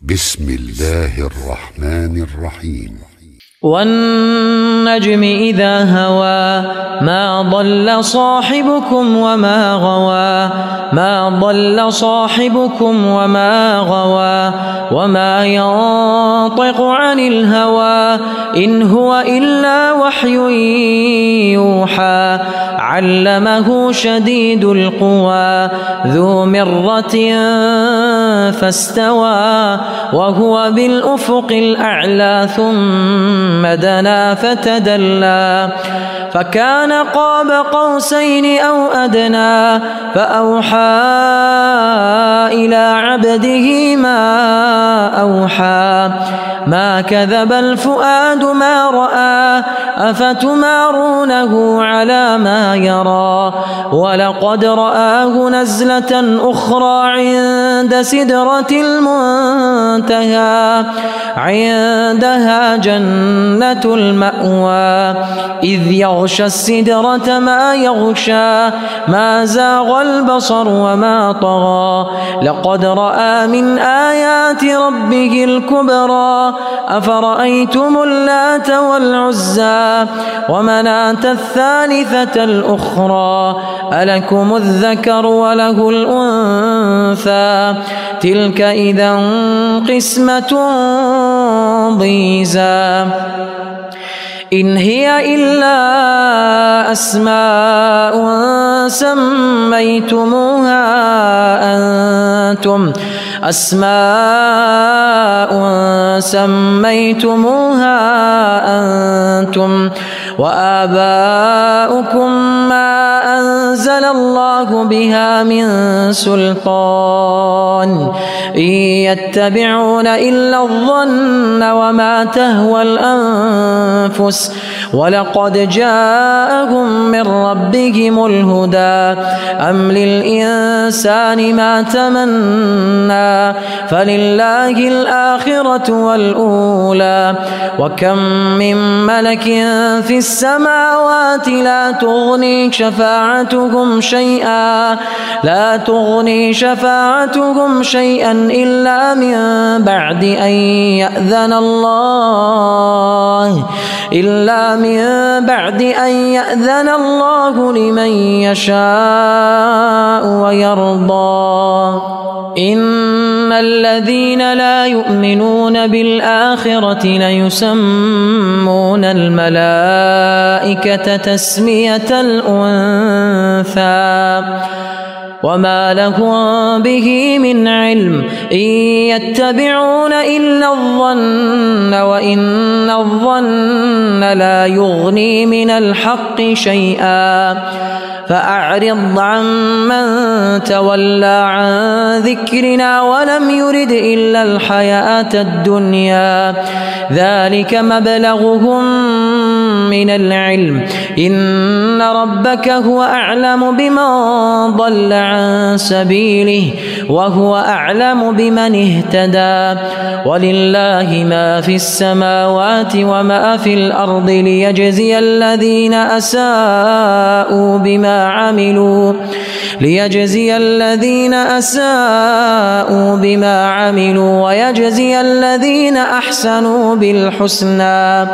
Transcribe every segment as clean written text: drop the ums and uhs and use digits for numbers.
بسم الله الرحمن الرحيم. والنجم إذا هوى ما ضل صاحبكم وما غوى ما ضل صاحبكم وما غوى وما ينطق عن الهوى إن هو إلا وحي يوحى علمه شديد القوى ذو مرة فاستوى وهو بالأفق الأعلى ثم دنا فتدلى فكان قاب قوسين أو أدنى فأوحى إلى عبده ما أوحى ما كذب الفؤاد ما رأى أفتمارونه على ما يرى ولقد رآه نزلة أخرى عند سدرة المنتهى عندها جنة المأوى إذ يغشى السدرة ما يغشى ما زاغ البصر وما طغى لقد رأى من آيات ربه الكبرى أفرأيتم اللات والعزى ومناة الثالثة الأخرى ألكم الذكر وله الأنثى تلك إذا قسمة ضيزى إن هي إلا أسماء سميتموها أنتم وآباؤكم ما أنزل الله بها من سلطان إن يتبعون إلا الظن وما تهوى الأنفس ولقد جاءهم من ربهم الهدى أم للإنسان ما تمنى فلله الآخرة والأولى وكم من ملك في السماوات لا تغني شفاعتهم شيئا إلا من بعد أن يأذن الله لمن يشاء ويرضى إن الذين لا يؤمنون بالآخرة ليسمون الملائكة تسمية الأنثى وما لهم به من علم إن يتبعون إلا الظن وإن الظن لا يغني من الحق شيئا فأعرض عمن تولى عن ذكرنا ولم يرد إلا الحياة الدنيا ذلك مبلغهم من العلم إن ربك هو أعلم بمن ضل عن سبيله وهو أعلم بمن اهتدى ولله ما في السماوات وما في الأرض ليجزي الذين أساءوا بما عملوا ويجزي الذين أحسنوا بالحسنى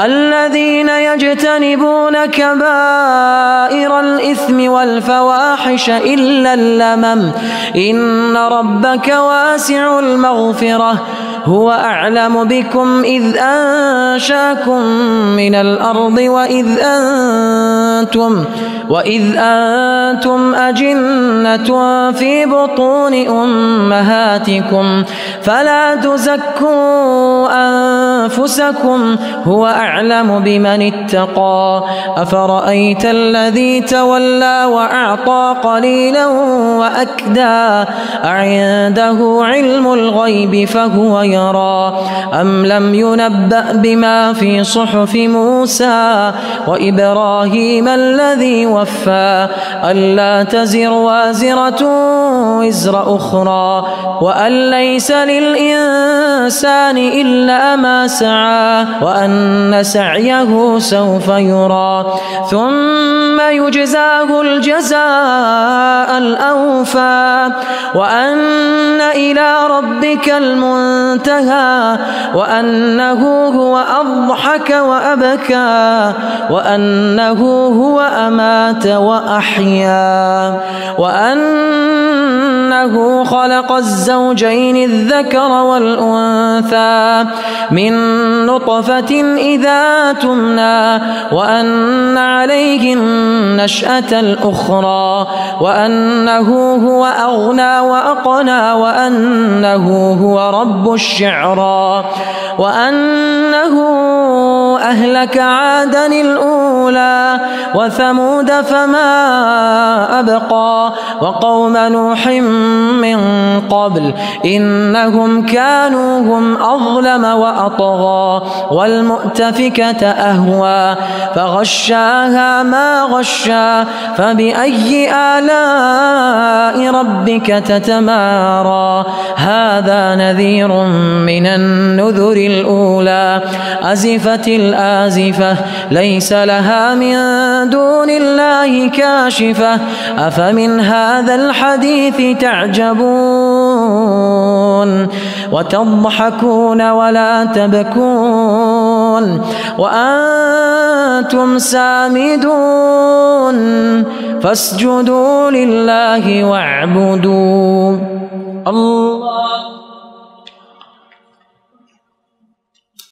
الذين يجتنبون كبائر الإثم والفواحش إلا اللمم إن ربك واسع المغفرة هو أعلم بكم إذ أنشاكم من الأرض وإذ أنتم أجنة في بطون أمهاتكم فلا تزكوا أنفسكم هو أعلم بمن اتقى أفرأيت الذي تولى وأعطى قليلا وأكدى أعنده علم الغيب فهو يرى أم لم ينبأ بما في صحف موسى وإبراهيم الذي وفى ألا تزر وازرة وزر أخرى وأن ليس للإنسان إلا ما سعى وأن سعيه سوف يرى ثم يجزاه الجزاء الأوفى وأن إلى ربك المنتهى وأنه هو أضحك وأبكى وأنه هو أمات وأحيا وأنه خلق الزوجين الذكر والأنثى من نطفة إذا تمنى وأن عليه النشأة الأخرى وأنه هو أغنى وأقنى وأنه هو رب الشعرى وأنه أهلك عادا الأولى وثمود فما أبقى وقوم نوح من قبل إنهم كانوا هم أظلم وأطغى والمؤتفكة أهوى فغشاها ما غشى فبأي آلاء ربك تتمارى هذا نذير من النذر الأولى أزفت الآزفة ليس لها من دون الله كاشفة أفمن هذا الحديث تعجبون وتضحكون ولا تبكون وأنتم سامدون فاسجدوا لله واعبدوا الله